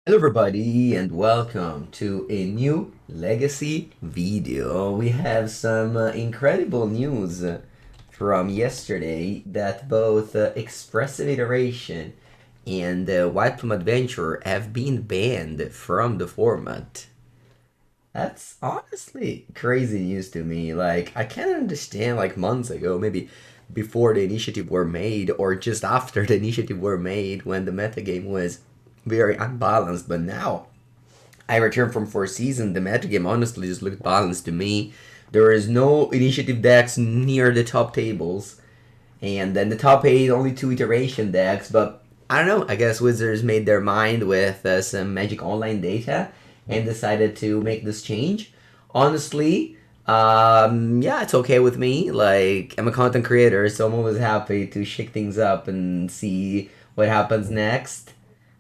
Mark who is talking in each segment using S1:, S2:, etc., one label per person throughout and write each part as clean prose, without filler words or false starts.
S1: Hello everybody and welcome to a new Legacy video. We have some incredible news from yesterday that both Expressive Iteration and White Plum Adventure have been banned from the format. That's honestly crazy news to me. Like, I can't understand, like, months ago, maybe before the initiative were made, or just after the initiative were made, when the metagame was very unbalanced. But now, I returned from 4 seasons, the metagame honestly just looked balanced to me. There is no initiative decks near the top tables, and then the top 8, only 2 iteration decks, but I don't know, I guess Wizards made their mind with some Magic Online data and decided to make this change. Honestly, yeah, it's okay with me. Like, I'm a content creator, so I'm always happy to shake things up and see what happens next.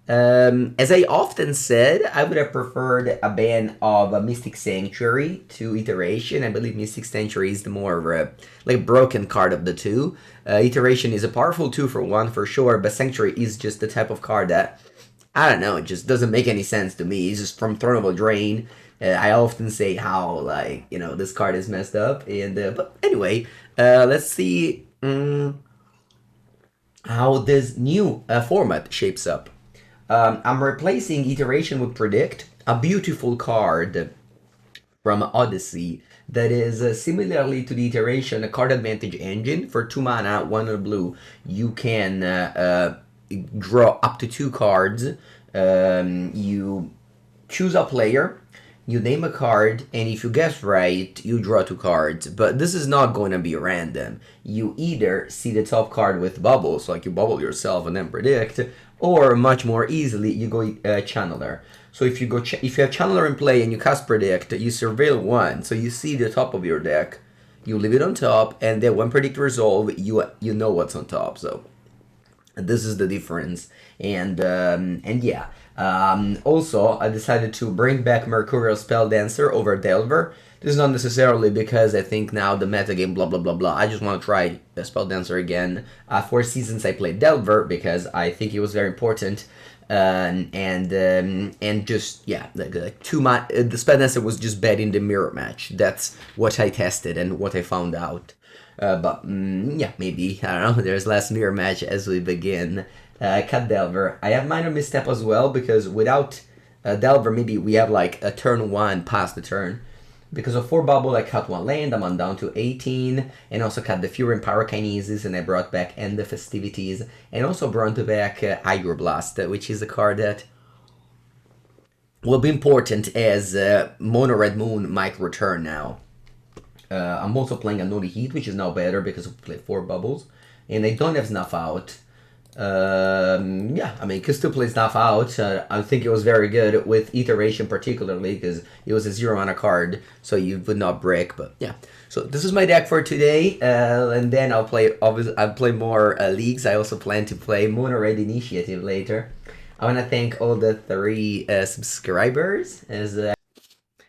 S1: As I often said, I would have preferred a ban of a Mystic Sanctuary to Iteration. I believe Mystic Sanctuary is the more like broken card of the two. Iteration is a powerful 2-for-1 for sure, but Sanctuary is just the type of card that, I don't know, it just doesn't make any sense to me. It's just from Throne of Drain. I often say how, like, this card is messed up. But anyway, let's see how this new format shapes up. I'm replacing Iteration with Predict, a beautiful card from Odyssey that is similarly to the Iteration a card advantage engine. For 2 mana, 1 blue, you can draw up to 2 cards. You choose a player, you name a card, and if you guess right, you draw 2 cards. But this is not going to be random. You either see the top card with bubbles, like you bubble yourself and then predict, or much more easily, you go Channeler. So if you have Channeler in play and you cast Predict, you surveil 1, so you see the top of your deck, you leave it on top, and then when Predict resolve, you know what's on top. So this is the difference, and yeah. Also, I decided to bring back Mercurial Spelldancer over Delver. This is not necessarily because I think now the metagame blah blah blah blah. I just want to try the Spelldancer again. 4 seasons I played Delver because I think it was very important. And just yeah, like 2 months. The Spelldancer was just bad in the mirror match. That's what I tested and what I found out. But yeah, maybe, I don't know, there's less mirror match as we begin. Cut Delver. I have Minor Misstep as well, because without Delver, maybe we have like a turn 1 past the turn. Because of 4 Bauble, I cut 1 land, I'm on down to 18, and also cut the Fury and Pyrokinesis, and I brought back End the Festivities, and also brought back Hydroblast, which is a card that will be important as Mono Red Moon might return now. I'm also playing Unholy Heat, which is now better because we play 4 bubbles. And I don't have Snuff Out. Yeah, I mean, can still play Snuff Out. I think it was very good with Iteration particularly because it was a 0 mana card, so you would not break. But yeah, so this is my deck for today, and then I'll play more leagues. I also plan to play Mono Red Initiative later. I want to thank all the 3 subscribers as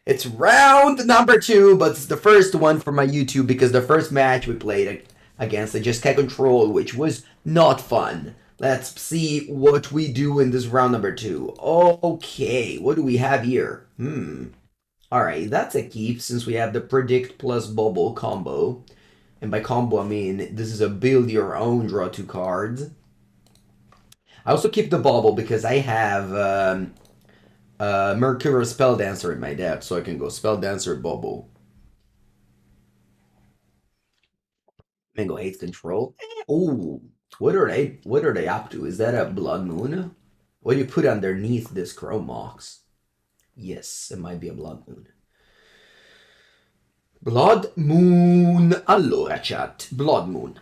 S1: it's round number 2, but it's the first one for my YouTube because the first match we played against I just had control, which was not fun. Let's see what we do in this round number 2. Okay, what do we have here? Alright, that's a keep since we have the Predict plus Bauble combo. And by combo, I mean this is a build your own, draw 2 cards. I also keep the Bauble because I have Mercurial Spelldancer in my deck, so I can go Spelldancer, Bauble. Mango hates control. Oh, what are they up to? Is that a Blood Moon? What do you put underneath this Chrome Mox? Yes, it might be a Blood Moon. Blood Moon. Allora, chat. Blood Moon.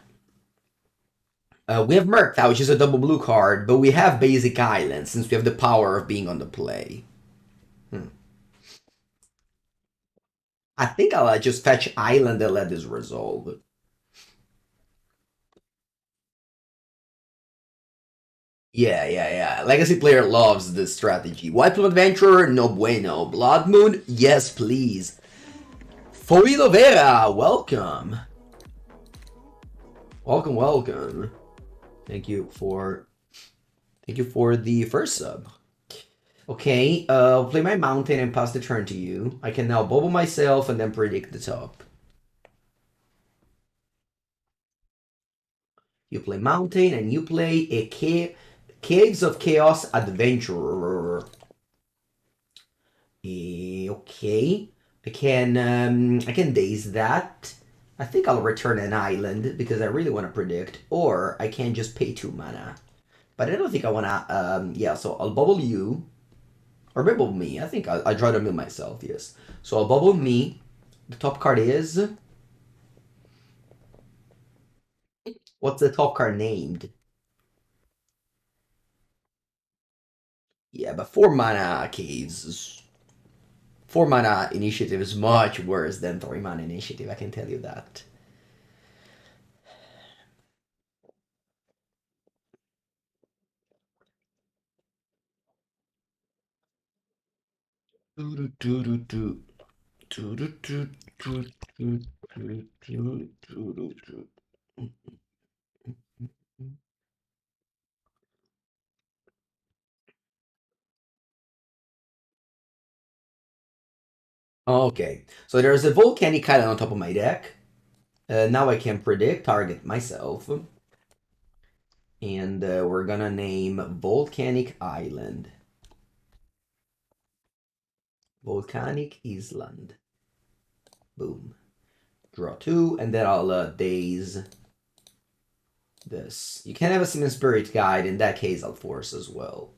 S1: We have Murktide, which is a double blue card, but we have Basic Island since we have the power of being on the play. I think I'll just fetch Island and let this resolve. Yeah. Legacy player loves this strategy. White Plum Adventurer, no bueno. Blood Moon, yes please. Foilo Vera, welcome. Welcome. Thank you for the first sub. Okay, play my mountain and pass the turn to you. I can now bubble myself and then predict the top. You play mountain and you play a Caves of Chaos Adventurer. Okay, I can daze that. I think I'll return an island because I really want to predict, or I can just pay 2 mana. But I don't think I wanna. Yeah, so I'll bubble you, or bubble me. I think I'll try to mill myself. Yes. So I'll bubble me. The top card is, what's the top card named? Yeah, but 4 mana caves. 4 mana initiative is much worse than 3 mana initiative. I can tell you that. Okay, so there's a Volcanic Island on top of my deck. Now I can predict, target myself. And we're gonna name Volcanic Island. Volcanic Island. Boom. Draw 2, and then I'll Daze this. You can have a Summon Spirit Guide. In that case, I'll Force as well.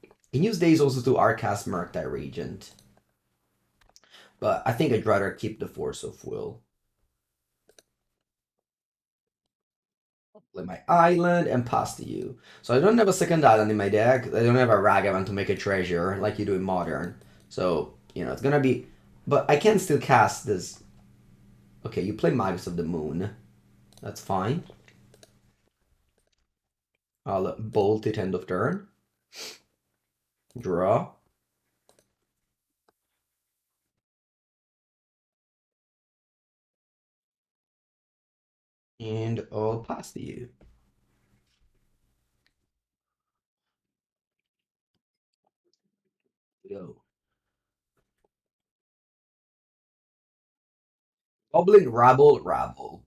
S1: You can use Daze also to Arcast Murktide Regent. But I think I'd rather keep the Force of Will. Play my island and pass to you. So I don't have a second island in my deck. I don't have a Ragavan to make a treasure like you do in Modern. So, it's gonna be... But I can still cast this. Okay, you play Magus of the Moon. That's fine. I'll bolt it end of turn. Draw. And I'll pass to you. Go. Goblin Rabble.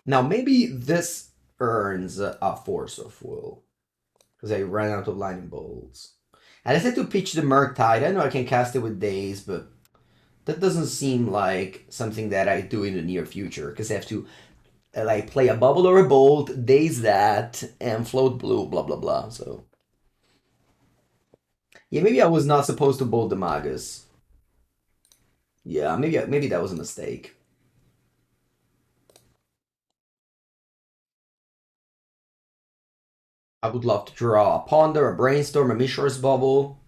S1: Now maybe this earns a Force of Will. Because I ran out of lightning bolts. And I said to pitch the Murktide. I know I can cast it with Daze, but that doesn't seem like something that I do in the near future. Because I have to like play a bubble or a bolt, Daze that, and float blue, blah blah blah. So yeah, maybe I was not supposed to bolt the Magus. Yeah, maybe that was a mistake. I would love to draw a Ponder, a Brainstorm, a Mishra's Bauble,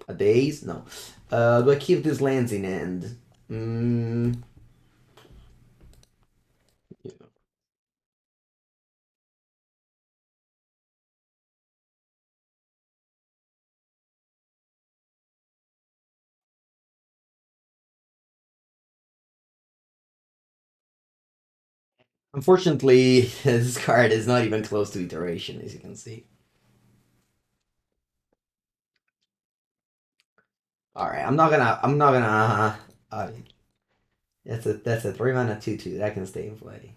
S1: a Daze. No. Do I keep these lands in hand? Yeah. Unfortunately, this card is not even close to iteration, as you can see. All right, I'm not gonna. That's a 3 mana 2/2 that can stay in play.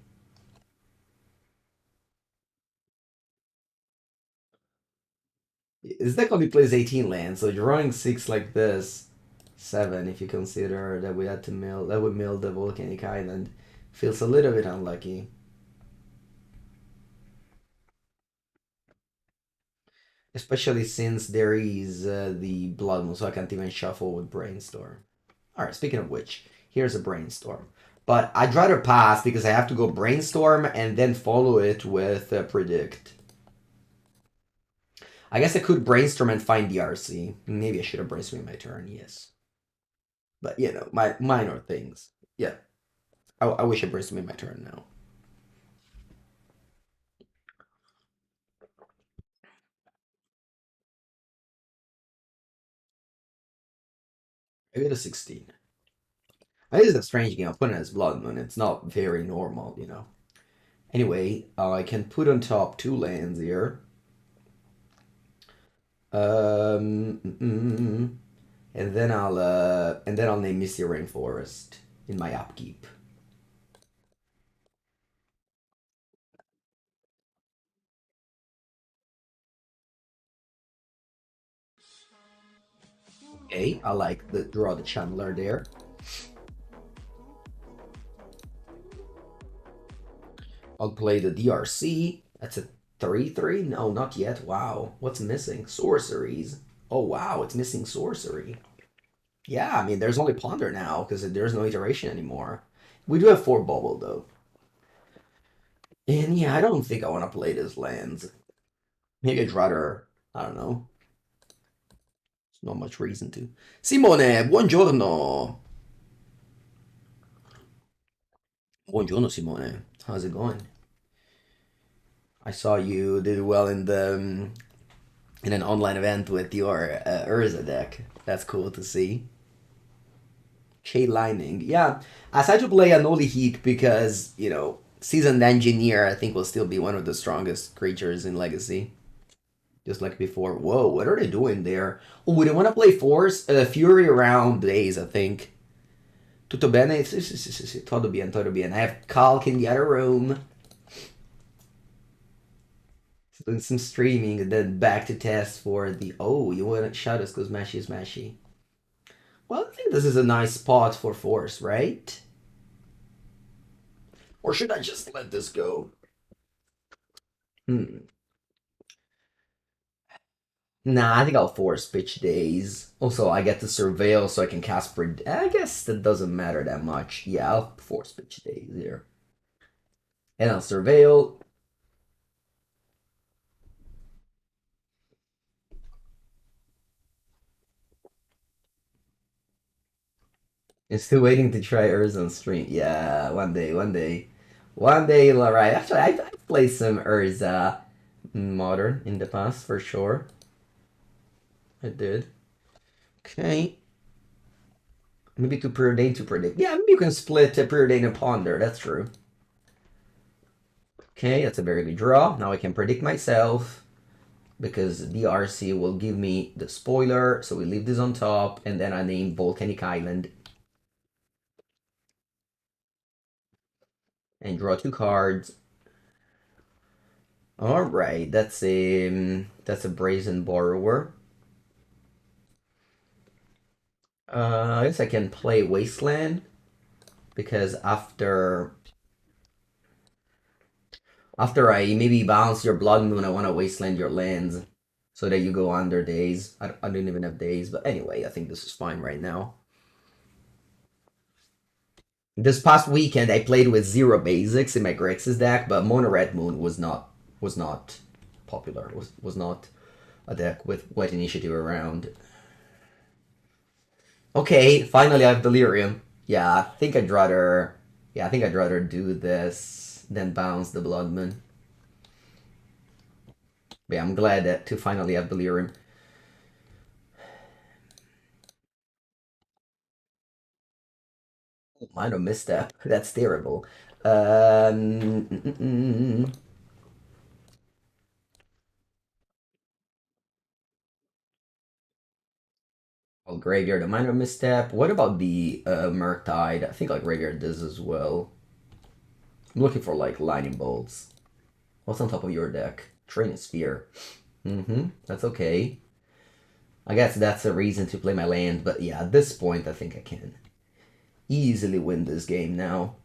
S1: This deck only plays 18 lands, so drawing 6 like this, 7 if you consider that we had to mill, that would mill the Volcanic Island, feels a little bit unlucky. Especially since there is the Blood Moon, so I can't even shuffle with Brainstorm. Alright, speaking of which, here's a Brainstorm. But I'd rather pass because I have to go Brainstorm and then follow it with Predict. I guess I could Brainstorm and find the RC. Maybe I should have Brainstormed my turn, yes. But, my minor things. Yeah. I wish I Brainstormed my turn now. I get a 16. It is a strange game. I'm putting it as Blood Moon. It's not very normal. Anyway, I can put on top 2 lands here. And then I'll name Misty Rainforest in my upkeep. Okay, I like the draw the channeler there. I'll play the DRC. That's a 3/3? No, not yet. Wow. What's missing? Sorceries. Oh wow, it's missing sorcery. Yeah, I mean there's only Ponder now because there's no iteration anymore. We do have 4 Bauble though. And yeah, I don't think I want to play this lands. Maybe I'd rather, I don't know. There's not much reason to. Simone, buongiorno. Buongiorno, Simone. How's it going? I saw you did well in the in an online event with your Urza deck. That's cool to see. Chain Lightning. Yeah, I decided to play Unholy Heat because, Seasoned Engineer, I think, will still be one of the strongest creatures in Legacy. Just like before. Whoa, what are they doing there? Oh, they want to play Force? Fury around Daze, I think. Tutto bene? Sì, sì, sì, sì, sì. Todo bien, todo bien. I have Kalk in the other room. Doing some streaming and then back to test for the... Oh, you want to shout us because Mashy is Mashy. Well, I think this is a nice spot for Force, right? Or should I just let this go? Hmm. Nah, I think I'll force pitch Daze. Also, I get to surveil so I can cast I guess that doesn't matter that much. Yeah, I'll force pitch Daze here. And I'll surveil. And still waiting to try Urza on stream. Yeah, one day, one day. One day you'll arrive. Actually, I've played some Urza Modern in the past, for sure. I did. Okay. Maybe to preordain to predict. Yeah, maybe you can split a preordain and ponder. That's true. Okay, that's a very good draw. Now I can predict myself because DRC will give me the spoiler. So we leave this on top, and then I name Volcanic Island and draw 2 cards. All right, that's a Brazen Borrower. I guess I can play Wasteland because after I maybe bounce your Blood Moon, I want to Wasteland your lands so that you go under Daze. I don't even have Daze, but anyway, I think this is fine right now. This past weekend, I played with 0 basics in my Grixis deck, but Mono Red Moon was not popular. Was not a deck with White Initiative around. Okay, finally I have Delirium. Yeah, I think I'd rather. Yeah, I think I'd rather do this than bounce the Blood Moon. But yeah, I'm glad that to finally have Delirium. Minor Misstep. That's terrible. Um, mm, mm, mm. Well, Graveyard, a Minor Misstep. What about the Murktide? I think I'll Graveyard this as well. I'm looking for like Lightning Bolts. What's on top of your deck? Training Sphere. That's okay. I guess that's a reason to play my land, but yeah, at this point, I think I can easily win this game now.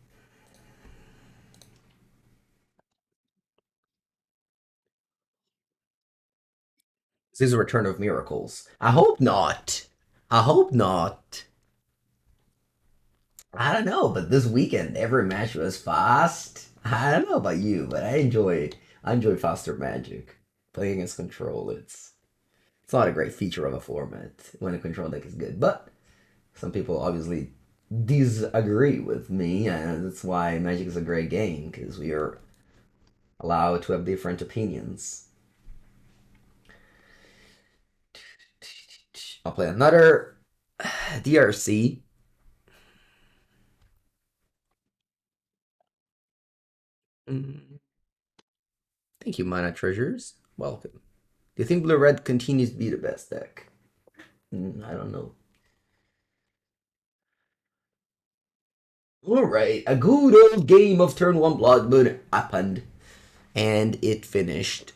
S1: This is a Return of Miracles. I hope not. I hope not. I don't know, but this weekend every match was fast. I don't know about you, but I enjoy faster Magic. Playing against control, it's not a great feature of a format when a control deck is good, but some people obviously disagree with me, and that's why Magic is a great game because we are allowed to have different opinions. I'll play another DRC. Mm, thank you, Mana Treasures. Welcome. Do you think blue-red continues to be the best deck? I don't know. Alright, a good old game of turn 1 Blood Moon happened. And it finished.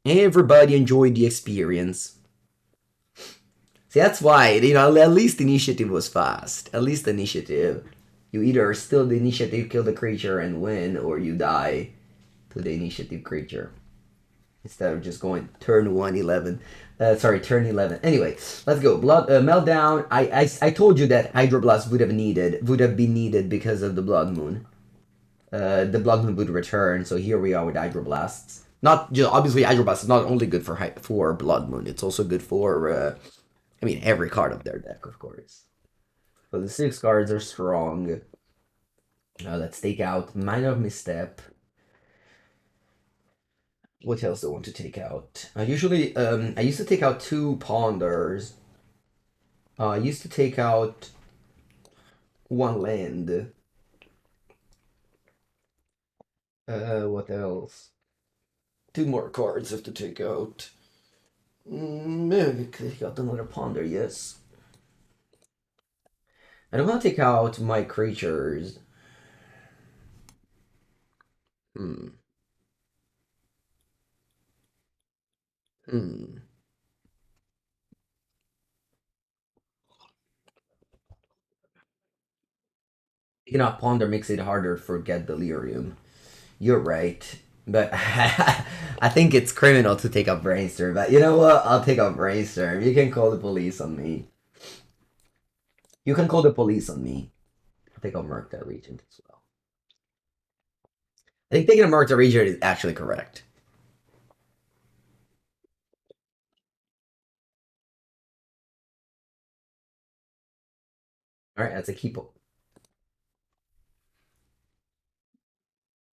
S1: Everybody enjoyed the experience. See, that's why, at least initiative was fast. At least initiative. You either steal the initiative, kill the creature, and win, or you die to the initiative creature. Instead of just going turn 1, 11. Sorry, turn 11. Anyway, let's go. Meltdown. I told you that Hydroblast would have been needed because of the Blood Moon. The Blood Moon would return, so here we are with Hydroblasts. Not just obviously Hydroblast is not only good for Blood Moon, it's also good for every card of their deck, of course. So the 6 cards are strong. Let's take out Minor Misstep. What else do I want to take out? I used to take out 2 Ponders. I used to take out 1 land. What else? 2 more cards I have to take out. Maybe take out another Ponder, yes. I don't want to take out my creatures. Hmm. Taking out Ponder makes it harder to forget Delirium. You're right. But I think it's criminal to take out Brainstorm. But you know what? I'll take out Brainstorm. You can call the police on me. You can call the police on me. I'll take out Murktide Regent as well. I think taking a Murktide Regent is actually correct. Alright, that's a keepo.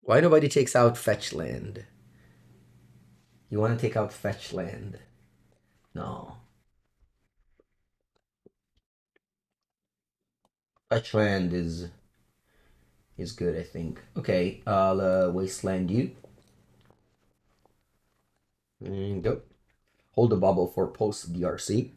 S1: Why nobody takes out Fetch Land? You want to take out Fetch Land? No. Fetch Land is good, I think. Okay, I'll Wasteland you. And go. Hold the Bauble for post DRC.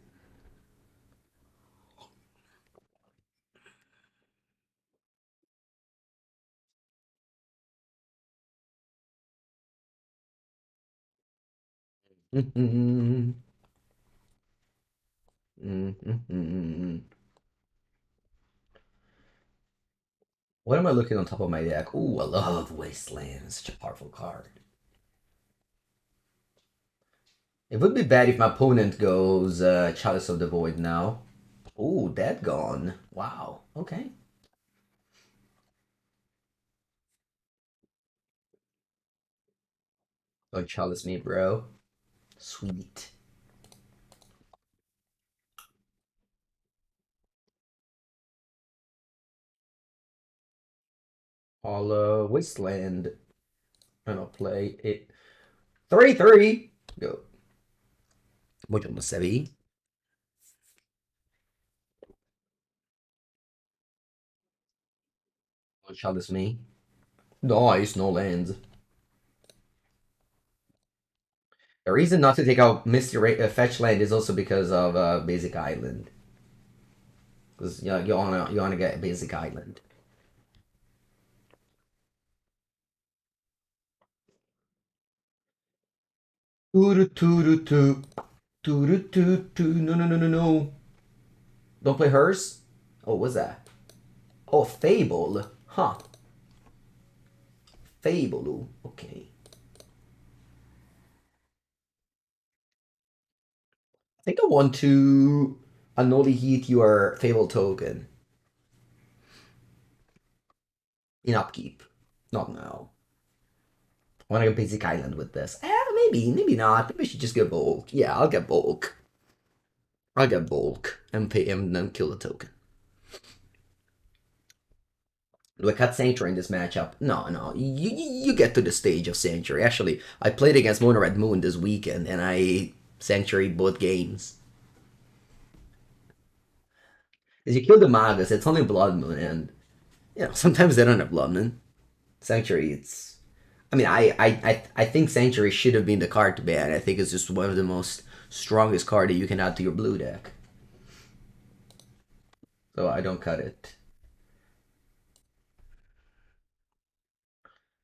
S1: What am I looking on top of my deck? Ooh, I love Wasteland. Such a powerful card. It would be bad if my opponent goes Chalice of the Void now. Ooh, that gone. Wow. Okay. Don't Chalice me, bro. Sweet. I'll Wasteland. And I'll play it. 3-3. Go. Mucho más se vi. Don't Chalice me. Nice, no lands. The reason not to take out Misty Fetch Land is also because of Basic Island. Because you wanna get Basic Island. No. Don't play hers? Oh, what's that? Oh, Fable. Huh. Fable. Okay. I think I want to Unholy Heat your Fable token. In upkeep. Not now. I want to get Basic Island with this. Maybe not. Maybe I should just get bulk. Yeah, I'll get bulk. I'll get bulk and pay him and then kill the token. Do I cut Sanctuary in this matchup? No. You get to the stage of Sanctuary. Actually, I played against Mono Red Moon this weekend and I Sanctuary both games. As you kill the Magus, it's only Blood Moon, and sometimes they don't have Blood Moon. Sanctuary, I mean, I think Sanctuary should have been the card to ban. I think it's just one of the most strongest card that you can add to your blue deck. So I don't cut it.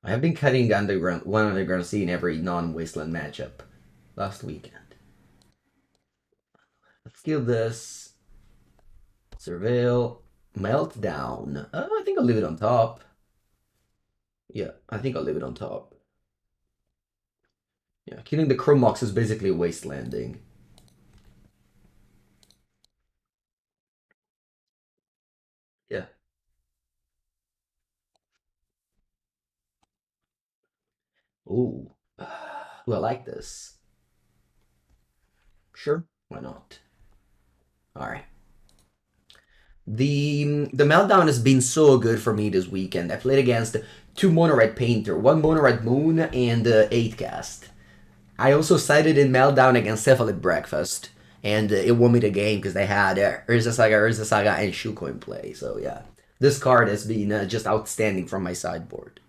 S1: I have been cutting one underground sea in every non-wasteland matchup last weekend. Let's kill this. Surveil. Meltdown. I think I'll leave it on top. Yeah, I think I'll leave it on top. Yeah, killing the Chromox is basically wastelanding. Yeah. Ooh. Do I like this? Sure, why not? Alright. The Meltdown has been so good for me this weekend. I played against two Mono Red Painter, one Mono Red Moon, and 8 cast. I also sided in Meltdown against Cephalid Breakfast, and it won me the game because they had Urza Saga, and Shuko in play. So yeah, this card has been just outstanding from my sideboard.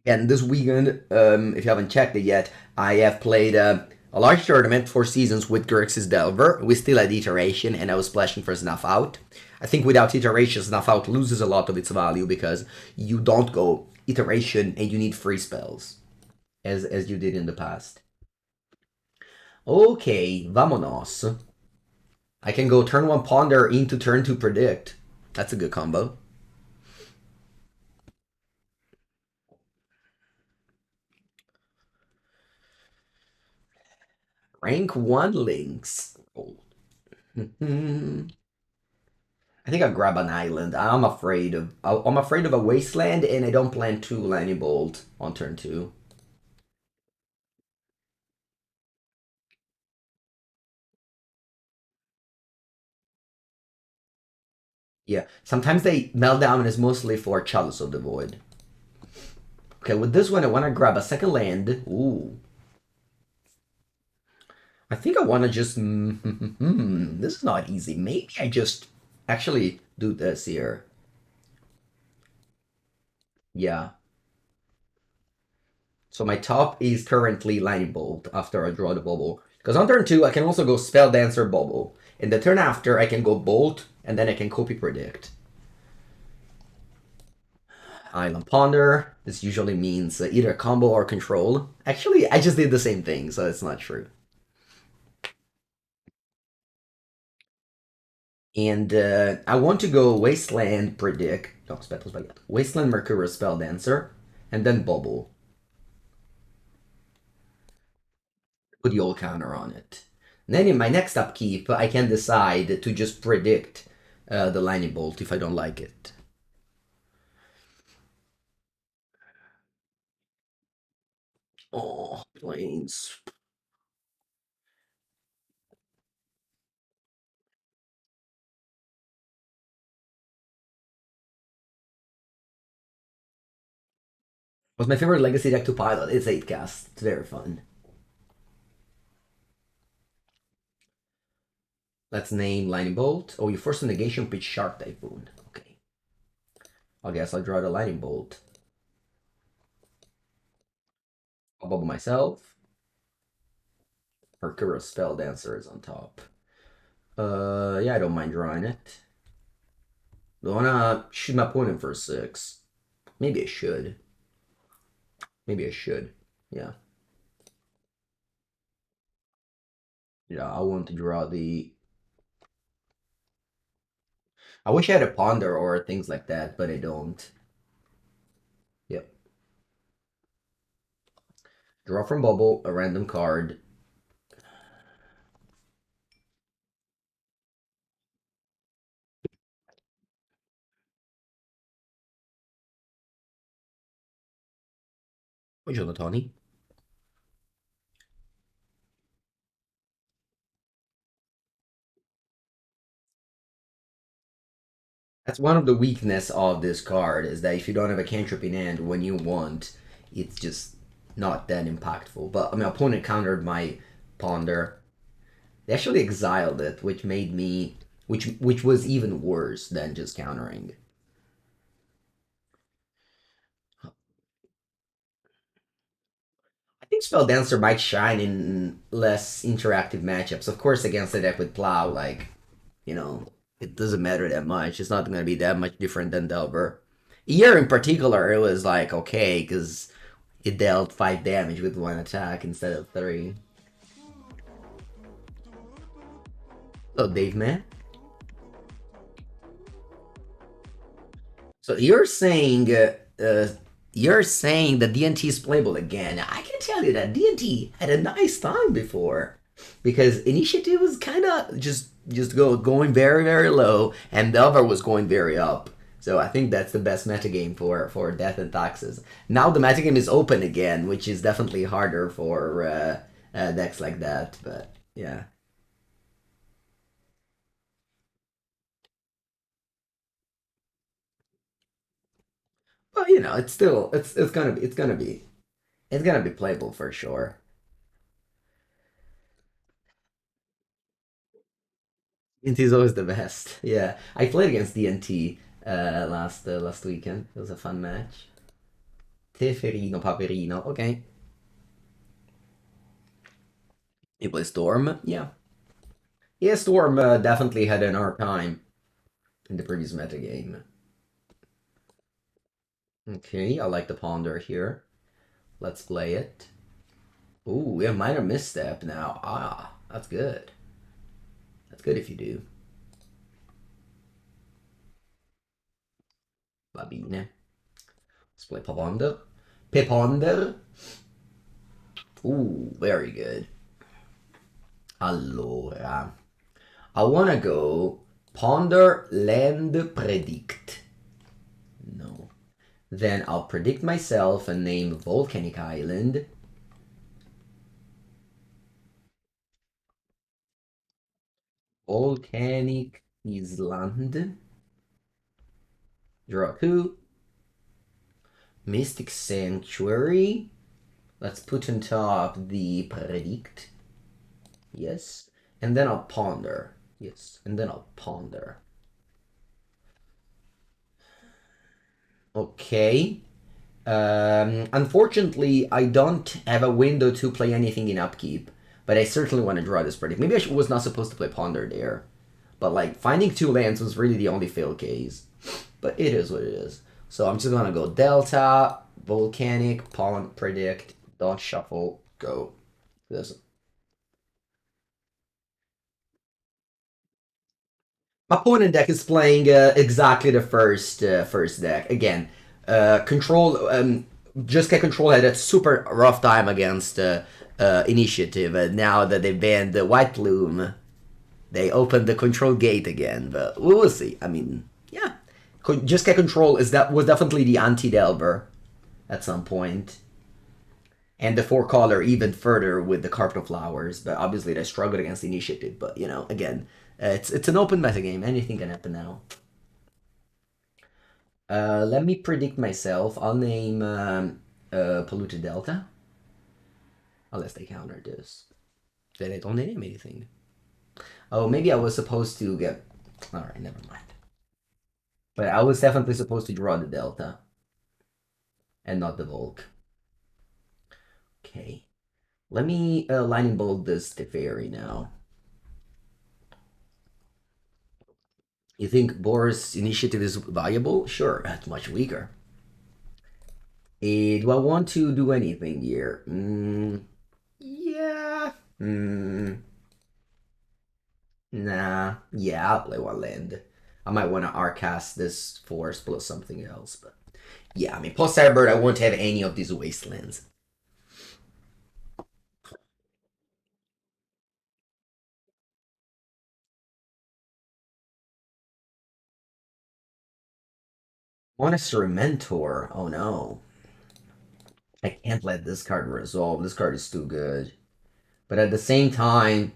S1: And this weekend, if you haven't checked it yet, I have played a large tournament, 4 seasons, with Grixis Delver. We still had Iteration, and I was splashing for Snuff Out. I think without Iteration, Snuff Out loses a lot of its value because you don't go Iteration and you need free spells, as you did in the past. Okay, vámonos. I can go turn 1 Ponder into turn 2 Predict. That's a good combo. Rank 1 links. Oh. I think I'll grab an island. I'm afraid of a wasteland, and I don't plan 2 Lightning Bolt on turn 2. Yeah, sometimes they Meltdown and is mostly for Chalice of the Void. Okay, with this one I want to grab a second land. Ooh. I think I want to just... this is not easy. Maybe I just actually do this here. Yeah. So my top is currently Lightning Bolt after I draw the Bauble. Because on turn 2, I can also go Spelldancer Bauble. In the turn after, I can go Bolt, and then I can Copy Predict. Island Ponder. This usually means either combo or control. Actually, I just did the same thing, so it's not true. And I want to go Wasteland Predict. No, Wasteland Mercurial Spelldancer, and then Bauble. Put the old counter on it. And then in my next upkeep, I can decide to just predict the Lightning Bolt if I don't like it. Oh, planes. What's my favorite Legacy deck to pilot? It's 8 cast. It's very fun. Let's name Lightning Bolt. Oh, you Force of Negation, pitch Shark Typhoon. Okay. I guess I'll draw the Lightning Bolt. I'll bubble myself. Mercurial Spelldancer is on top. Yeah, I don't mind drawing it. Don't wanna shoot my opponent for 6. Maybe I should. Maybe I should. Yeah. Yeah, I want to draw the... I wish I had a Ponder or things like that, but I don't. Yep. Draw from Bubble, a random card. Buongiorno, Tony. That's one of the weakness of this card, is that if you don't have a cantrip in hand when you want, it's just not that impactful. But my opponent countered my Ponder. They actually exiled it, which made me... which was even worse than just countering. Spelldancer might shine in less interactive matchups. Of course, against a deck with Plow, like, you know, it doesn't matter that much. It's not going to be that much different than Delver. Here in particular, it was like, okay, because it dealt 5 damage with 1 attack instead of 3. Oh, Dave, man. So you're saying that DNT is playable again. I can tell you that DNT had a nice time before, because initiative was kind of just going very very low, and the other was going very up. So I think that's the best metagame for Death and Taxes. Now the metagame is open again, which is definitely harder for decks like that. But yeah. But you know, it's still it's gonna be playable for sure. DNT is always the best. Yeah, I played against DNT last weekend. It was a fun match. Teferino, Paperino. Okay. You play Storm? Yeah. Yeah, Storm definitely had an hard time in the previous metagame. Okay, I like the Ponder here. Let's play it. Ooh, we have Minor Misstep now. Ah, that's good. That's good if you do. Va bene. Let's play Ponder. Peponder. Ooh, very good. Allora, I wanna go Ponder Land Predict. No. Then I'll predict myself and name Volcanic Island. Volcanic Island. Draw 2. Mystic Sanctuary. Let's put on top the predict. Yes. And then I'll ponder. Yes. And then I'll ponder. Okay. Unfortunately, I don't have a window to play anything in upkeep, but I certainly want to draw this predict. Maybe I was not supposed to play ponder there, but like finding 2 lands was really the only fail case. But it is what it is. So I'm just gonna go Delta, Volcanic, Pond, Predict, Dot Shuffle, go. This. My opponent deck is playing exactly the first deck. Again, Control, Just Get Control had a super rough time against Initiative. Now that they banned the White Plume, they opened the Control Gate again. But we will see. I mean, yeah. Just Get Control was definitely the anti-Delver at some point. And the 4-color even further with the Carpet of Flowers. But obviously they struggled against Initiative. But, you know, again, it's an open metagame. Anything can happen now. Let me predict myself. I'll name Polluted Delta. Unless they counter this. Then I don't name anything. Oh, maybe I was supposed to get... Alright, never mind. But I was definitely supposed to draw the Delta. And not the Volk. Okay. Let me line in bold this Teferi now. You think Boris' initiative is viable? Sure, that's much weaker. Do I want to do anything here? Yeah. Nah. Yeah, I'll play 1 land. I might want to Arcast this Force plus something else, but... Yeah, I mean, post Cyberbird, I won't have any of these Wastelands. Monastery Mentor. Oh no. I can't let this card resolve. This card is too good. But at the same time,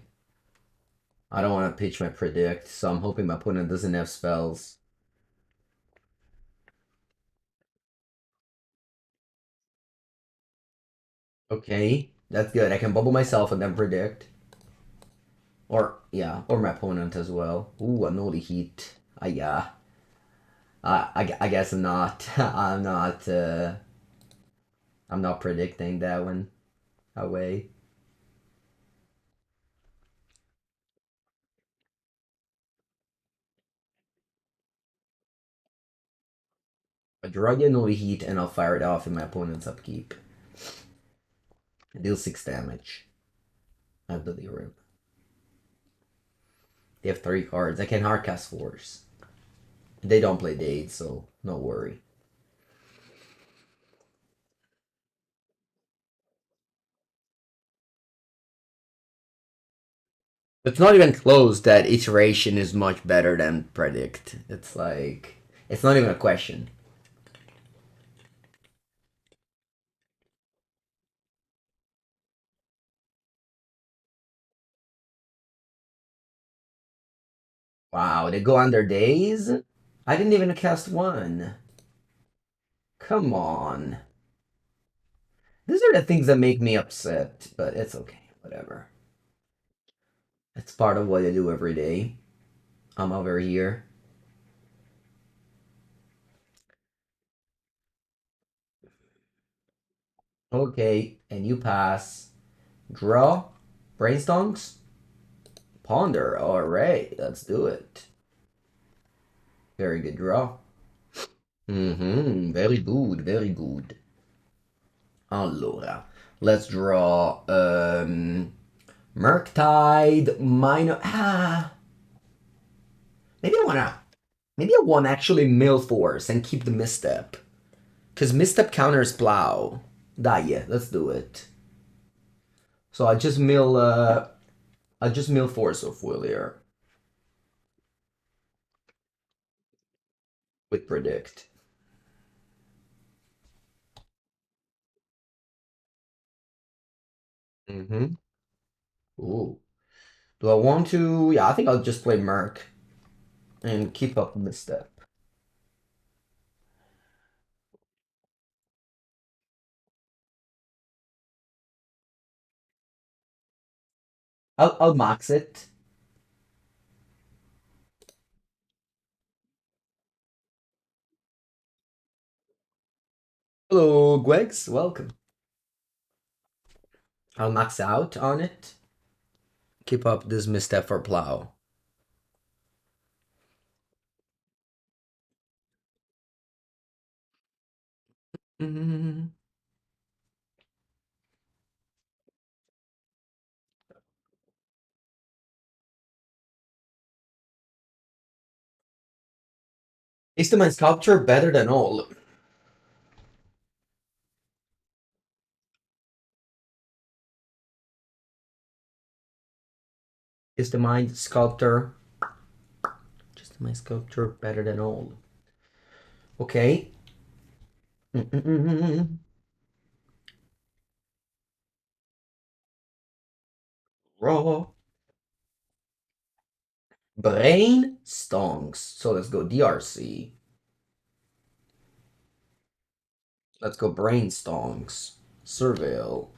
S1: I don't want to pitch my predict, so I'm hoping my opponent doesn't have spells. Okay, that's good. I can bubble myself and then predict. Or, yeah, or my opponent as well. Ooh, Unholy Heat. Yeah. I guess I'm not. I'm not predicting that one. away. I draw the Unholy Heat and I'll fire it off in my opponent's upkeep. Deal 6 damage. I believe him. They have 3 cards. I can hardcast Force. They don't play Daze, so no worry. It's not even close that Iteration is much better than Predict. It's like... It's not even a question. Wow, they go under Daze? I didn't even cast 1. Come on. These are the things that make me upset, but it's okay. Whatever. It's part of what I do every day. I'm over here. Okay, and you pass. Draw. Brainstorms. Ponder. Alright, let's do it. Very good draw. Very good, very good. Allora, let's draw Murktide, Minor... Maybe I wanna actually mill Force and keep the Misstep. Because Misstep counters Plow. Yeah, let's do it. So I just mill Force of Will here. With Predict. Ooh. Do I want to... Yeah, I think I'll just play Merc. And keep up Misstep. I'll max it. Hello, Gwegs. Welcome. I'll max out on it. Keep up this Misstep for Plow. Is the my sculpture better than all? Is the mind sculptor just my sculpture better than all? Okay. Raw. Brainstorms. So let's go DRC. Let's go Brainstorms. Surveil.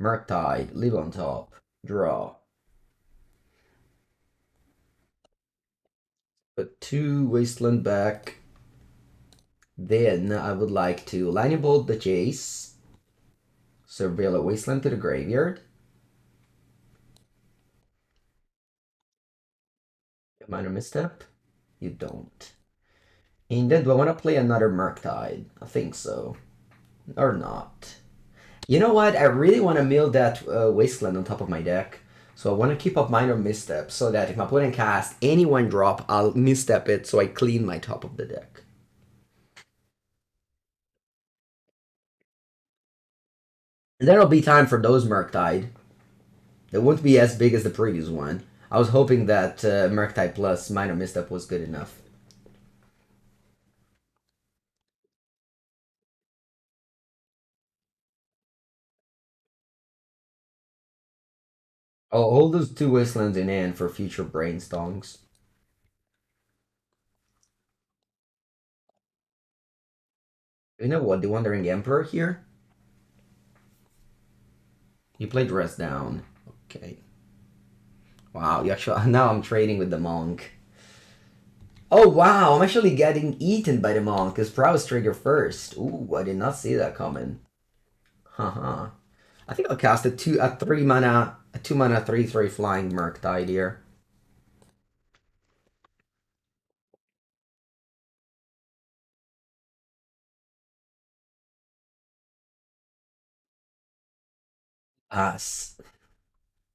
S1: Murktide. Live on top. Draw. Put 2 Wasteland back. Then I would like to Lightning Bolt the Chase. Surveil a Wasteland to the graveyard. Minor Misstep? You don't. And then do I want to play another Murktide? I think so. Or not. You know what? I really want to mill that Wasteland on top of my deck. So I want to keep up Minor Misstep so that if my opponent casts any 1-drop, I'll misstep it so I clean my top of the deck. And then it'll be time for those Murktide. It won't be as big as the previous one. I was hoping that Murktide plus Minor Misstep was good enough. I'll hold those 2 Wastelands in hand for future Brainstorms. You know what? The Wandering Emperor here? You played Rest Down. Okay. Wow, you actually... Now I'm trading with the Monk. Oh, wow, I'm actually getting eaten by the Monk, because Prowess trigger first. Ooh, I did not see that coming. Haha. I think I'll cast a 3 mana, a 2 mana 3/3 flying Murktide here.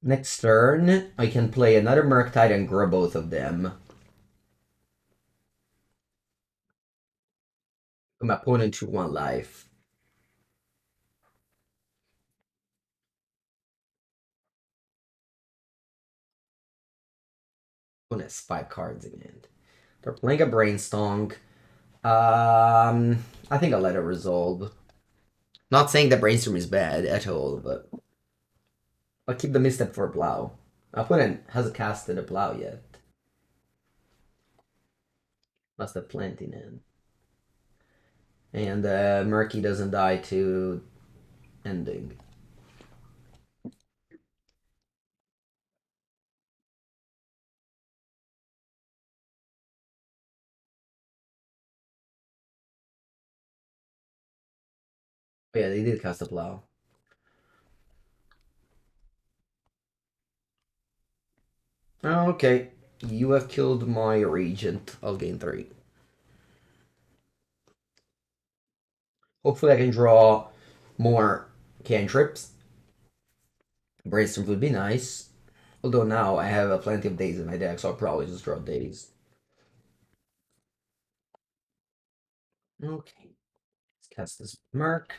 S1: Next turn, I can play another Murktide and grab both of them. Put my opponent to 1 life. Opponent has 5 cards in hand. They're playing a Brainstorm. I think I'll let it resolve. Not saying that Brainstorm is bad at all, but I'll keep the Misstep for a Plow. My opponent hasn't casted a Plow yet. Must have plenty in. And Murky doesn't die to ending. Oh, yeah, they did cast a Plow. Okay, you have killed my Regent. I'll gain 3. Hopefully I can draw more cantrips. Brainstorm would be nice. Although now I have plenty of Daze in my deck, so I'll probably just draw Daze. Okay, let's cast this Merc.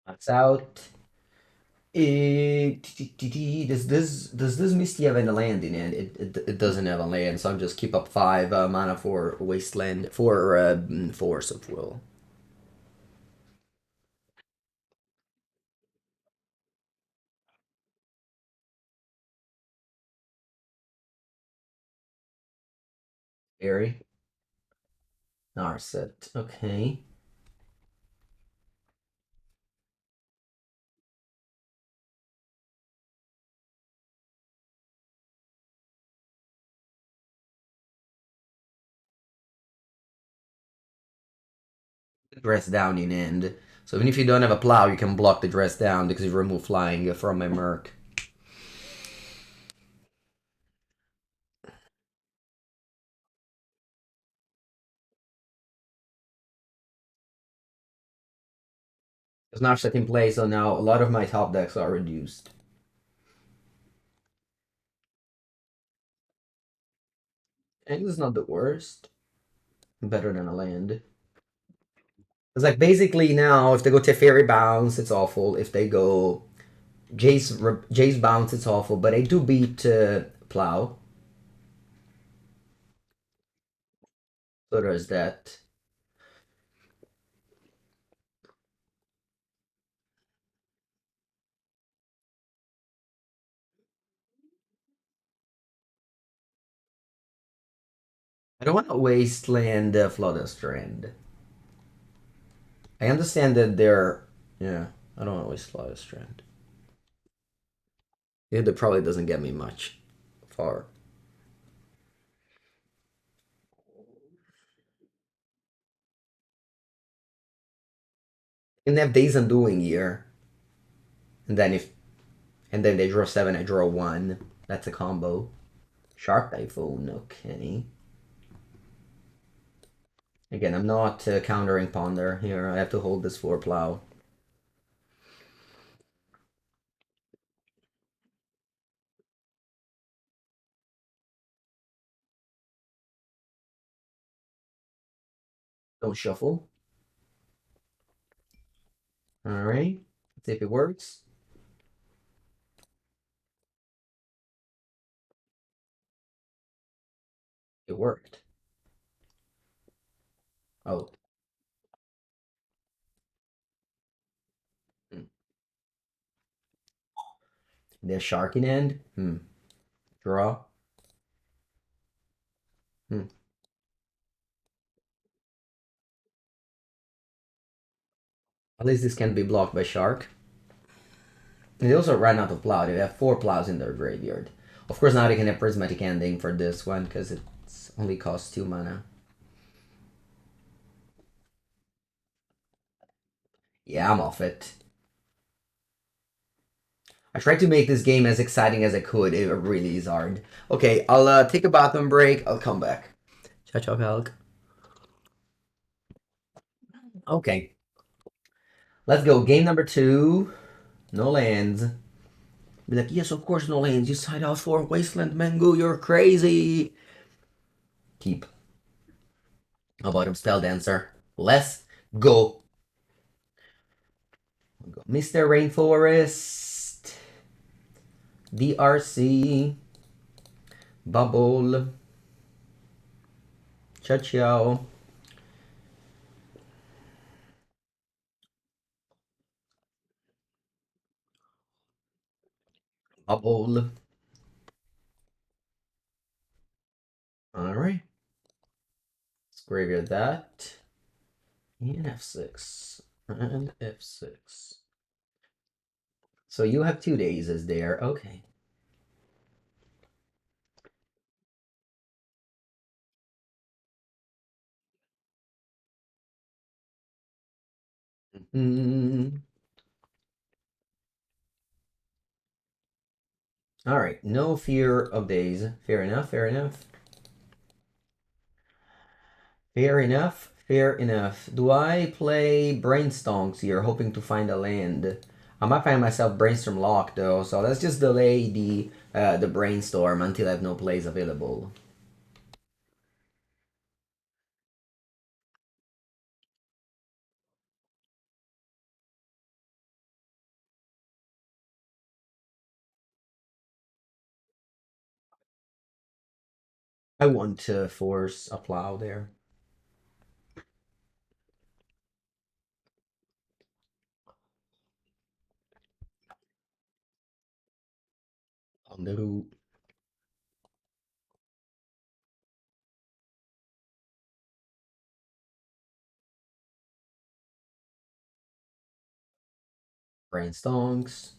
S1: That's out. Does this Misty have any land in it? It doesn't have a land, so I'll just keep up 5 mana for Wasteland for Force of Will. Scary. Narset. Okay. Dress down in end. So even if you don't have a plow, you can block the dress down because you remove flying from my Merc. It's not set in place, so now a lot of my top decks are reduced. And it's not the worst. Better than a land. It's like basically now, if they go Teferi Bounce, it's awful. If they go Jace Bounce, it's awful. But I do beat Plow. So there's that. I don't want to Wasteland Flooded Strand. I understand that they're... Yeah, I don't want to waste Flooded Strand. Yeah, that probably doesn't get me much far. And they have Days Undoing here. And then they draw 7, I draw 1. That's a combo. Sharp Typhoon, okay. Again, I'm not countering Ponder here. I have to hold this for Plow. Don't shuffle. Alright. Let's see if it works. It worked. Oh. Hmm. There's Shark in end. Draw. Hmm. At least this can be blocked by Shark. And they also ran out of Plow. They have 4 Plows in their graveyard. Of course, now they can have Prismatic Ending for this one because it's only costs 2 mana. Yeah, I'm off it. I tried to make this game as exciting as I could. It really is hard. Okay, I'll take a bathroom break. I'll come back. Ciao, ciao, Hulk. Okay. Let's go. Game number 2. No lands. Be like, yes, of course, no lands. You signed out for Wasteland, Mengu. You're crazy. Keep. How about him, Spelldancer? Let's go. Misty Rainforest. DRC. Bauble. Ciao. Bauble. Alright. Let's graveyard that. And F6. And F6. So you have 2 Dazes there. Okay. Alright. No fear of Daze. Fair enough. Fair enough. Fair enough. Fair enough. Do I play Brainstonks here, hoping to find a land? I might find myself Brainstorm locked though, so let's just delay the Brainstorm until I have no plays available. I want to force a plow there. On the route. Brainstonks.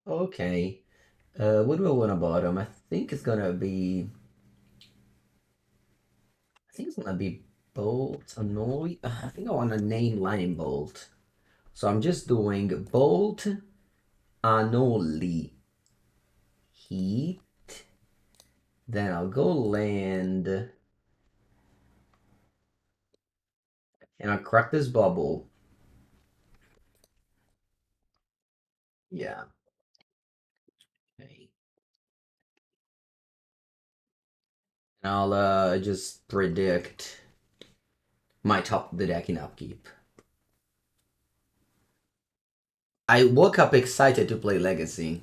S1: Okay. What do I want to bottom? I think it's gonna be. I think it's gonna be Bolt, Annoy. I think I want to name Line Bolt. So I'm just doing Bolt, Unholy Heat. Then I'll go land. And I'll crack this bubble. Yeah. Okay. And I'll just predict my top of the deck in upkeep. I woke up excited to play Legacy.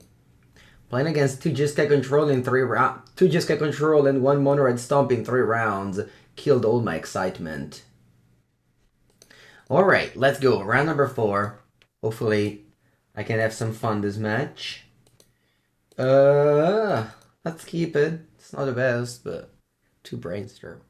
S1: Playing against 2 Jiska Control in 3 rounds, 2 Jiska Control and 1 Mono Red Stomp in 3 rounds killed all my excitement. Alright, let's go. Round number 4. Hopefully, I can have some fun this match. Let's keep it. It's not the best, but 2 Brainstorm.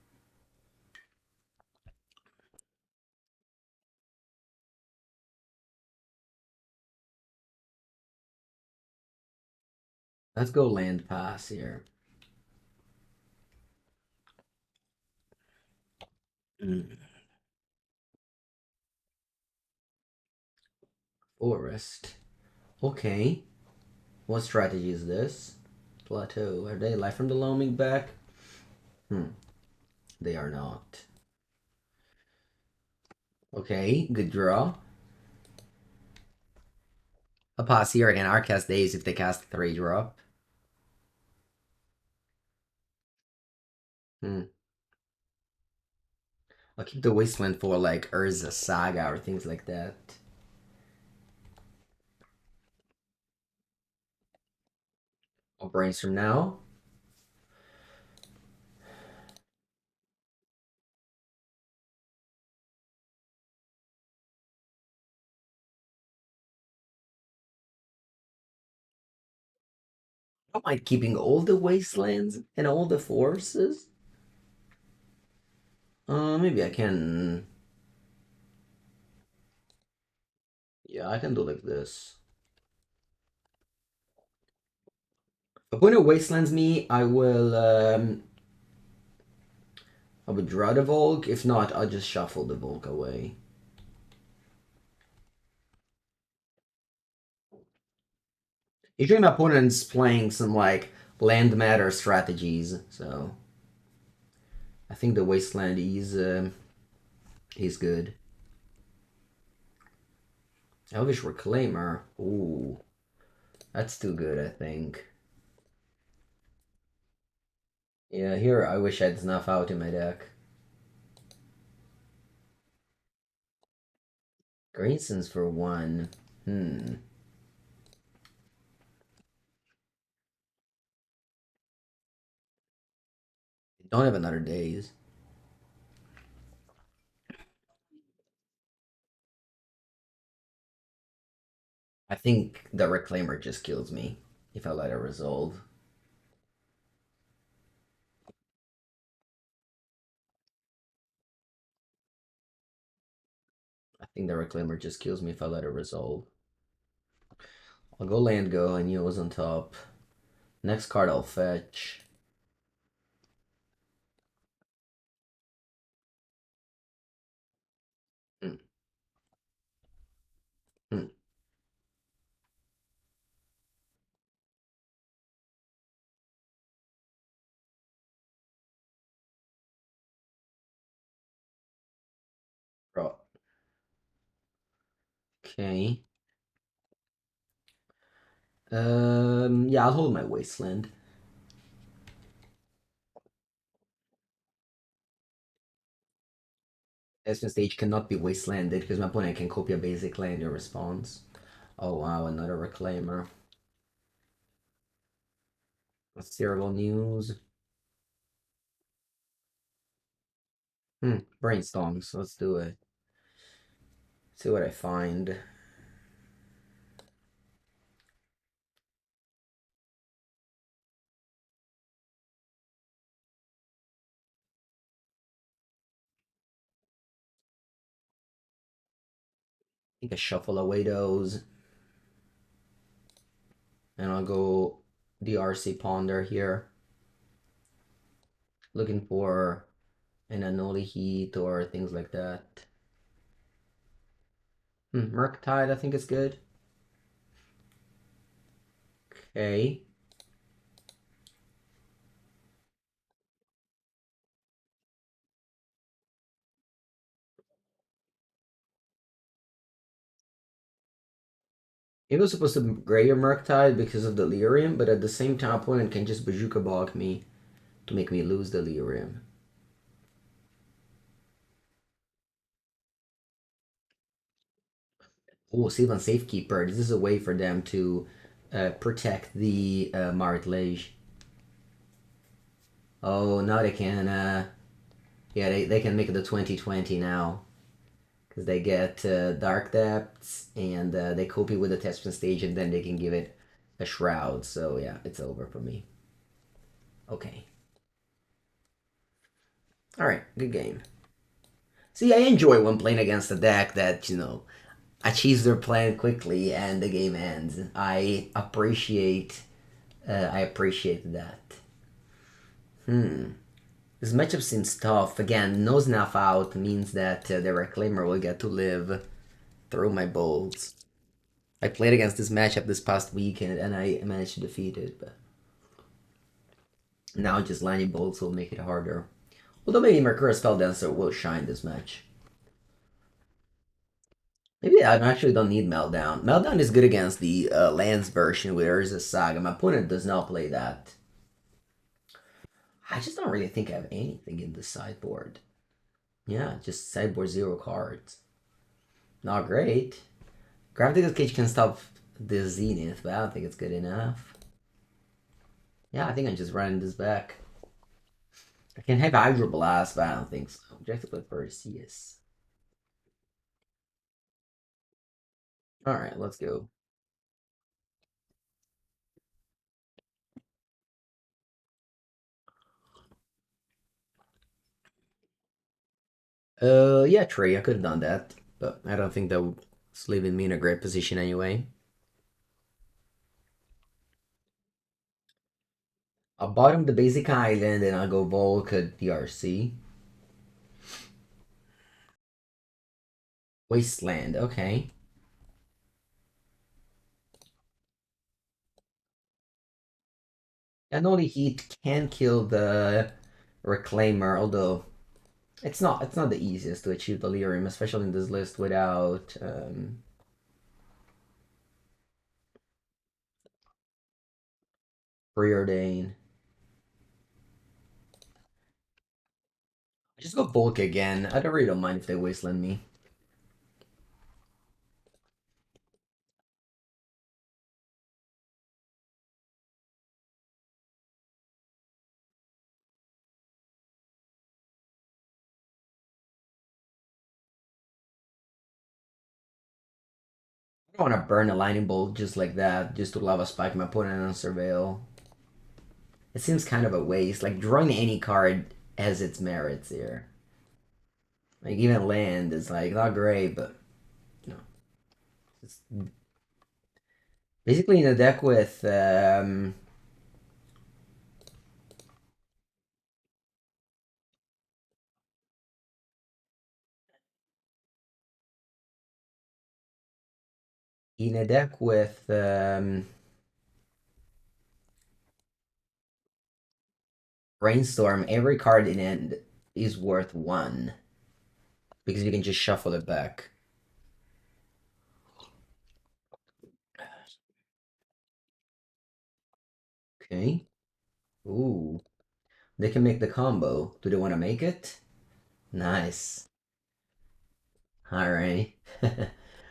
S1: Let's go land pass here. Forest. Okay. What strategy is this? Plateau. Are they live from the loaming back? They are not. Okay, good draw. A pass here again. Our cast Daze if they cast 3 drop. I'll keep the Wasteland for like Urza Saga or things like that. I'll brainstorm now. I don't mind keeping all the Wastelands and all the forces. Maybe I can. Yeah, I can do like this. Opponent Wastelands me, I would draw the Volk. If not, I'll just shuffle the Volk away. Usually my opponent's playing some like land matter strategies, so I think the Wasteland is good. Elvish Reclaimer. Ooh, that's too good, I think. Yeah, here I wish I had Snuff out in my deck. Grayson's for one. Hmm. Don't have another Daze. I think the Reclaimer just kills me if I let it resolve. I think the Reclaimer just kills me if I let it resolve. I'll go land go and Yo's on top. Next card I'll fetch. Hmm. Hmm. Draw. Okay. Yeah, I'll hold my Wasteland. Espen stage cannot be wastelanded because my opponent can copy a basic land in response. Oh wow, another Reclaimer. That's terrible news. Brainstorms. Let's do it. See what I find. I think I shuffle away those. And I'll go DRC Ponder here. Looking for an Unholy Heat or things like that. Murktide, I think is good. Okay. It was supposed to gray your Murktide because of the Lyrium, but at the same time, opponent can just Bazooka Bog me to make me lose the Lyrium. Oh, Sylvan Safekeeper. This is a way for them to protect the Martlage. Oh, now they can, yeah, they can make it the 2020 now. Because they get Dark Depths and they copy with the Tespin stage and then they can give it a Shroud. So yeah, it's over for me. Okay. Alright, good game. See, I enjoy when playing against a deck that, achieves their plan quickly and the game ends. I appreciate that. This matchup seems tough. Again, no snuff out means that the Reclaimer will get to live through my bolts. I played against this matchup this past weekend and I managed to defeat it, but now just landing bolts will make it harder. Although maybe Mercurial Spelldancer will shine this match. Maybe I actually don't need Meltdown. Meltdown is good against the lands version where there is a saga. My opponent does not play that. I just don't really think I have anything in the sideboard. Yeah, just sideboard 0 cards. Not great. Grafdigger's Cage can stop the Zenith, but I don't think it's good enough. Yeah, I think I'm just running this back. I can have Hydroblast, but I don't think so. Objective first, yes. Alright, let's go. Yeah, Trey, I could have done that, but I don't think that was leaving me in a great position anyway. I'll bottom the basic island and I'll go Volca DRC. Wasteland, okay. Unholy Heat can kill the Reclaimer, although it's not the easiest to achieve Delirium, especially in this list without Preordain. I just go Bulk again. I don't really don't mind if they Wasteland me. I don't want to burn a Lightning Bolt just like that, just to Lava Spike my opponent on Surveil. It seems kind of a waste. Like, drawing any card has its merits here. Like, even land is, like, not great, but, you know. It's basically in a deck with, in a deck with, Brainstorm, every card in end is worth 1. Because you can just shuffle it back. Okay. Ooh. They can make the combo. Do they want to make it? Nice. Alright.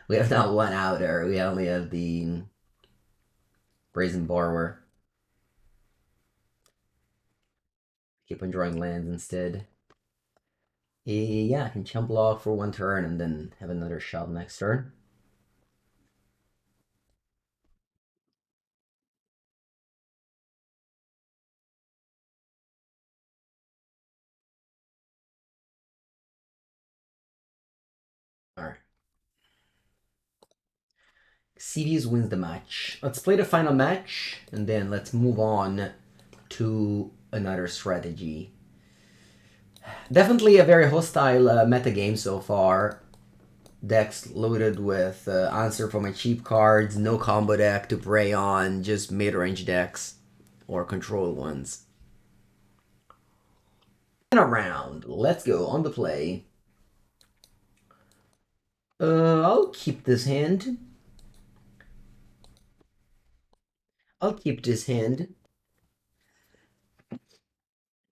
S1: We have not one outer. We only have the Brazen Borrower. Keep on drawing lands instead. Yeah, I can chump block for 1 turn and then have another shot next turn. Alright. CVs wins the match. Let's play the final match and then let's move on to another strategy. Definitely a very hostile meta game so far. Decks loaded with answer for my cheap cards, no combo deck to prey on, just mid-range decks or control ones. And around, let's go on the play. I'll keep this hand. I'll keep this hand.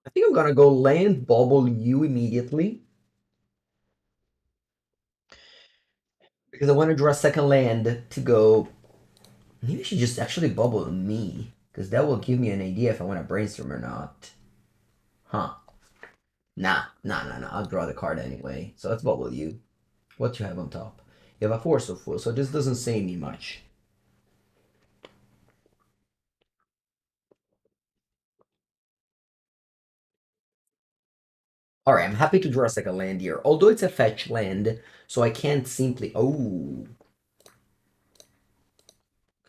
S1: I think I'm gonna go land Bauble you immediately. Because I want to draw a second land to go. Maybe I should just actually Bubble me. Because that will give me an idea if I want to Brainstorm or not. Huh. Nah. I'll draw the card anyway. So let's Bubble you. What you have on top? You have a Force of Will, so this doesn't say me much. Alright, I'm happy to draw a second land here. Although it's a fetch land, so I can't simply... Oh.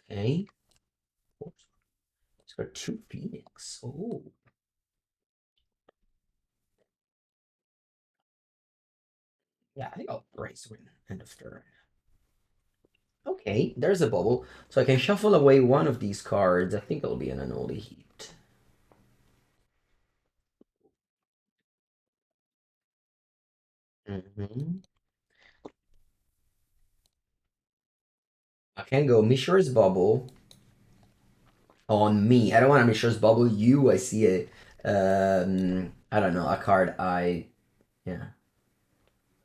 S1: Okay. Oops. It's got 2 Phoenix. Oh. Yeah, I think I'll Brainstorm end of turn. Okay, there's a bubble. So I can shuffle away one of these cards. I think it'll be an Unholy Heat. I can go Mishra's Bubble on me. I don't want a Mishra's Bubble you. I see a, I don't know, a card yeah.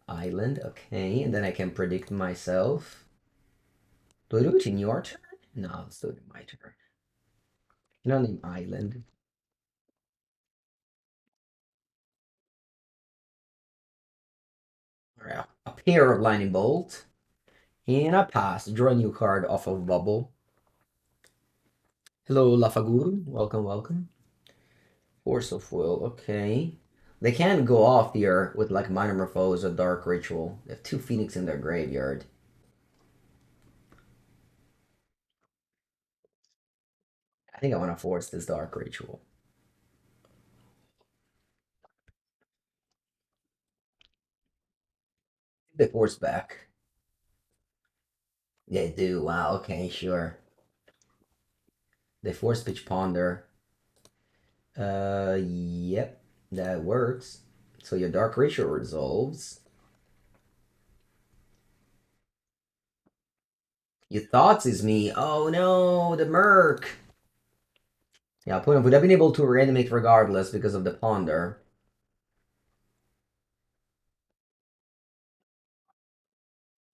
S1: Island, okay. And then I can predict myself. Do I do it in your turn? No, let's do it in my turn. You know, name Island. Alright, a pair of Lightning Bolt. And I pass. Draw a new card off of Bubble. Hello, Lafagur. Welcome, welcome. Force of Will, okay. They can't go off here with like Minor Morphose or Dark Ritual. They have 2 Phoenix in their graveyard. I think I want to force this Dark Ritual. They force back. They do. Wow. Okay. Sure. They force pitch ponder. Yep. That works. So your dark ratio resolves. Your thoughts is me. Oh no, the Merc. Yeah, would have been able to reanimate regardless because of the ponder.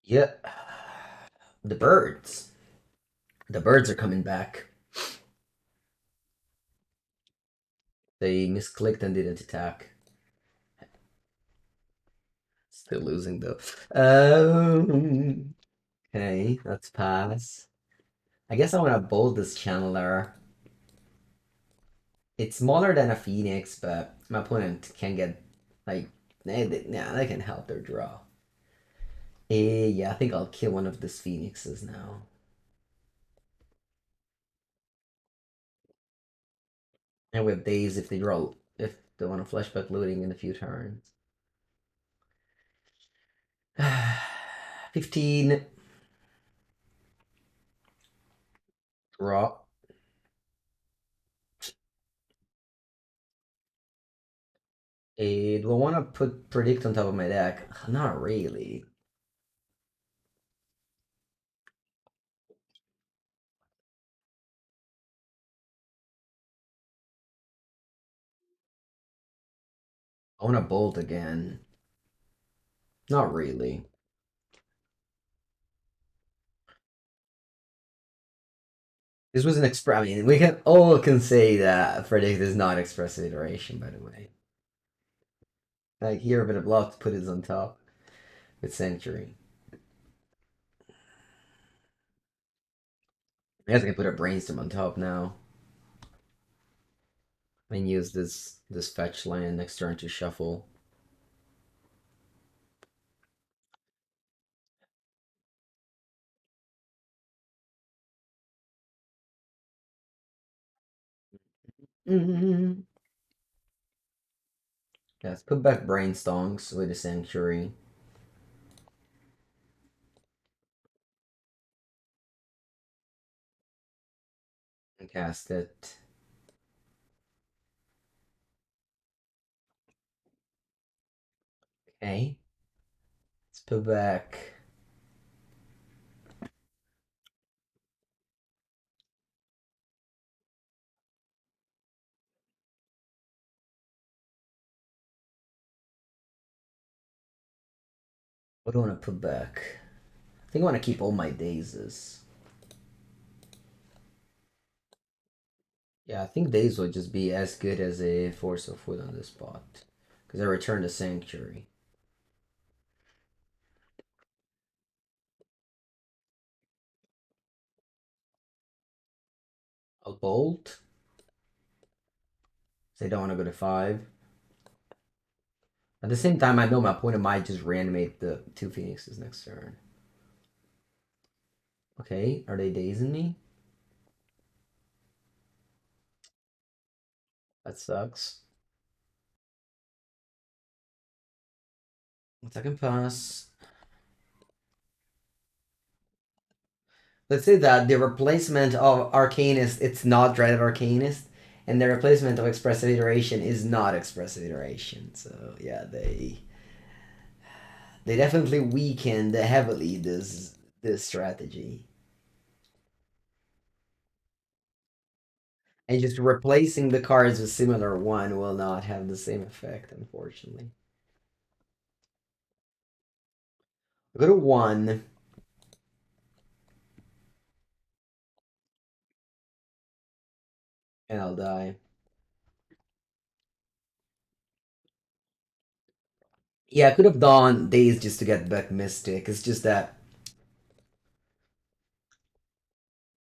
S1: Yeah. The birds. The birds are coming back. They misclicked and didn't attack. Still losing though. Okay, let's pass. I guess I want to bold this channeler. It's smaller than a phoenix, but my opponent can get like they can help their draw. Yeah, I think I'll kill one of these phoenixes now. And with Daze if they want to flashback looting in a few turns. 15 draw. Do I want to put predict on top of my deck? Not really. I want to bolt again. Not really. This was an express. I mean, we can all can say that predict is not expressive iteration, by the way. Like here, but a block to put it on top with Sanctuary. I guess I can put a Brainstorm on top now and use this fetch land next turn to shuffle. Mm-hmm. Let's put back Brainstonks with a Sanctuary. And cast it. Okay. Let's put back. What do I want to put back? I think I want to keep all my Dazes. Yeah, I think Daze would just be as good as a Force of Wood on this spot. Because I returned the Sanctuary. I'll bolt. So I don't want to go to 5. At the same time, I know my opponent might just reanimate the 2 Phoenixes next turn. Okay, are they dazing me? That sucks. Second pass. Let's say that the replacement of Arcanist, it's not Dreaded Arcanist, and the replacement of Expressive Iteration is not Expressive Iteration. So yeah, they definitely weakened heavily this strategy. And just replacing the cards with similar one will not have the same effect, unfortunately. Go to 1. And I'll die. Yeah, I could have done Daze just to get back Mystic. It's just that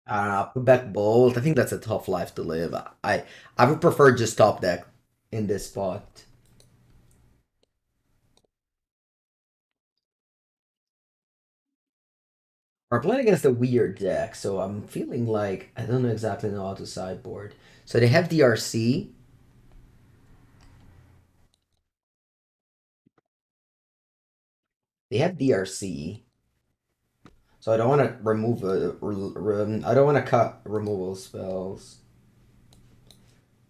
S1: I don't know, put back Bolt. I think that's a tough life to live. I would prefer just top deck in this spot. We're playing against a weird deck, so I'm feeling like I don't know exactly know how to sideboard. So they have DRC. They have DRC, so I don't want to remove I don't want to cut removal spells.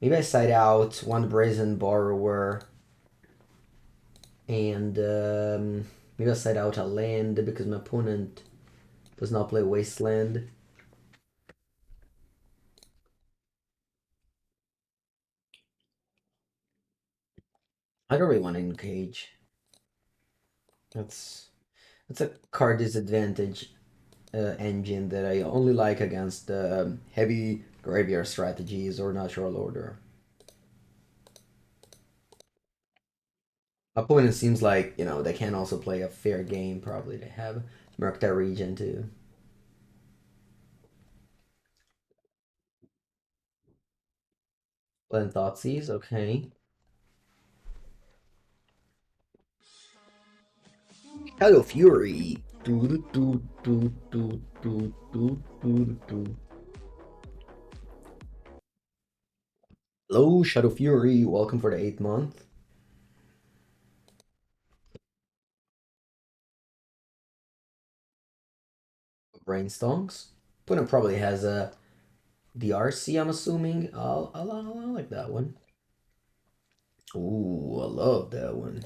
S1: Maybe I side out one Brazen Borrower, and maybe I side out a land because my opponent does not play Wasteland. I don't really want to engage. That's that's a card disadvantage engine that I only like against heavy graveyard strategies or natural order. Opponent seems like, they can also play a fair game, probably. They have Murktide Regent too. Blend Thoughtseize, okay. Shadow Fury. Do, do, do, do, do, do, do, do. Hello, Shadow Fury. Welcome for the 8th month. Brainstorms. Opponent probably has a DRC, I'm assuming. I like that one. Ooh, I love that one.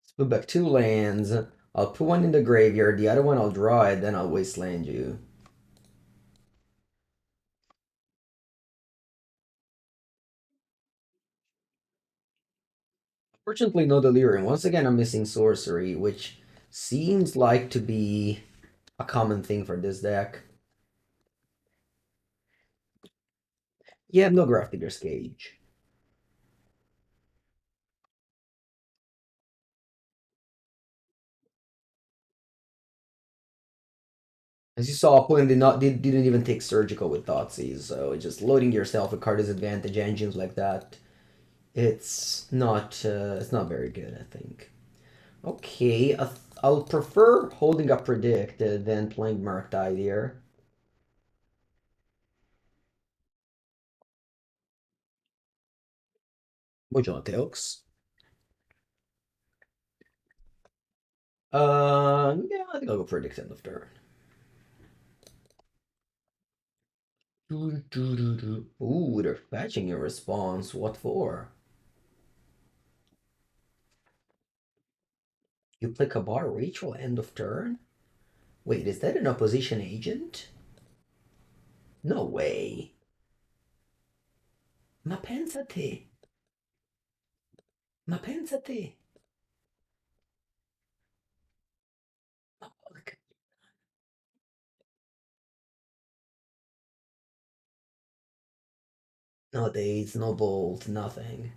S1: Let's put back 2 lands. I'll put one in the graveyard. The other one I'll draw it, then I'll wasteland you. Fortunately, no delirium. Once again, I'm missing sorcery, which seems like to be a common thing for this deck. Yeah, no Grafdigger's Cage. As you saw, opponent didn't even take surgical with Thoughtseize, so just loading yourself with card disadvantage engines like that, it's not very good, I think. Okay, I'll prefer holding up Predict than playing Murktide here. Which one takes? Yeah, I think I'll go Predict end of turn. Ooh, they're fetching your response. What for? You play Kabar Ritual end of turn? Wait, is that an opposition agent? No way. Ma pensate. Ma pensate. Ma porca. No Daze, no Bolt, nothing.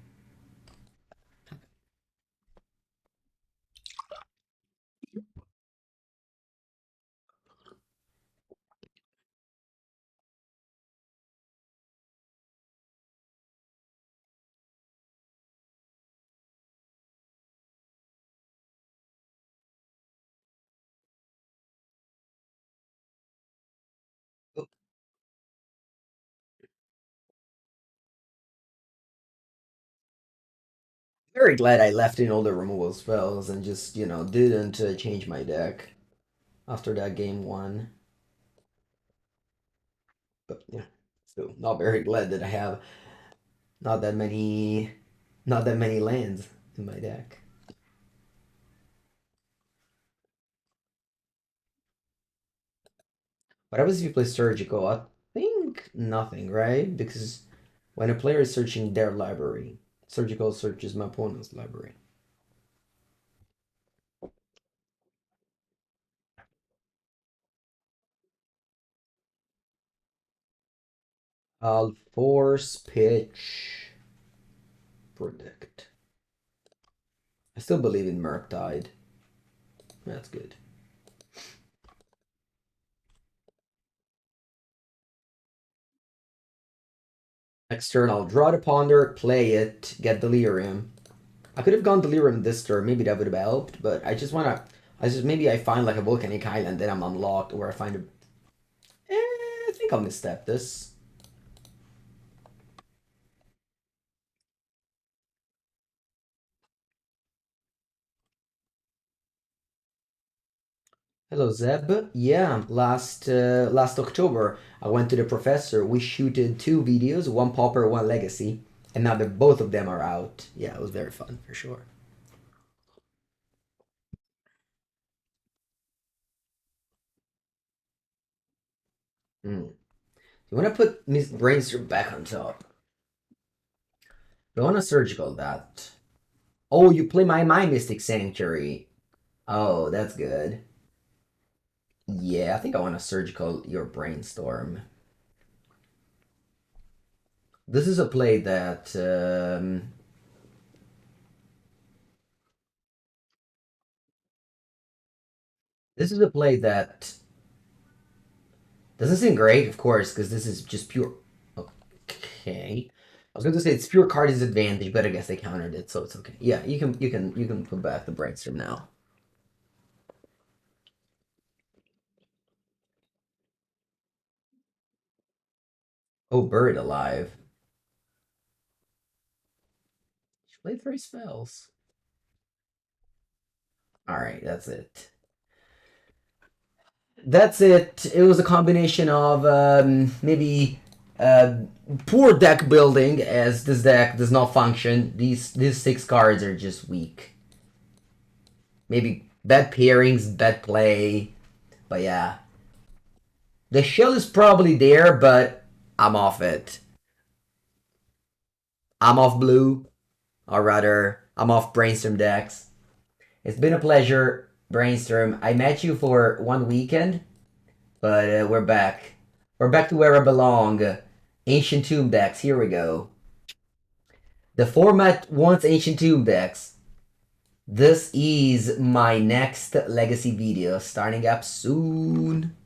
S1: Oh, very glad I left in all the removal spells and just, didn't change my deck after that game one. But yeah, still not very glad that I have not that many, not that many lands in my deck. What happens if you play surgical? I think nothing, right? Because when a player is searching their library, surgical searches my opponent's library. I'll force pitch predict. I still believe in Murktide. That's good. Next turn, I'll draw the Ponder, play it, get Delirium. I could have gone Delirium this turn. Maybe that would have helped, but I just wanna. Maybe I find like a Volcanic Island, then I'm unlocked, or I find a. I think I'll misstep this. Hello, Zeb. Yeah, last October I went to the professor. We shooted two videos, one Pauper, one Legacy, and now both of them are out. Yeah, it was very fun for sure. Mm. You want to put Miss Brainstorm back on top? You want to surgical that? Oh, you play my Mystic Sanctuary. Oh, that's good. Yeah, I think I want to surgical your Brainstorm. This is a play that this is a play that doesn't seem great, of course, because this is just pure. Okay, I was going to say it's pure card disadvantage, but I guess they countered it, so it's okay. Yeah, you can put back the Brainstorm now. Oh, Buried Alive. She played 3 spells. All right, that's it. That's it. It was a combination of maybe uh, poor deck building, as this deck does not function. These 6 cards are just weak. Maybe bad pairings, bad play, but yeah, the shell is probably there, but I'm off it. I'm off blue, or rather, I'm off Brainstorm decks. It's been a pleasure, Brainstorm. I met you for one weekend, but we're back. We're back to where I belong. Ancient Tomb decks. Here we go. The format wants Ancient Tomb decks. This is my next Legacy video starting up soon.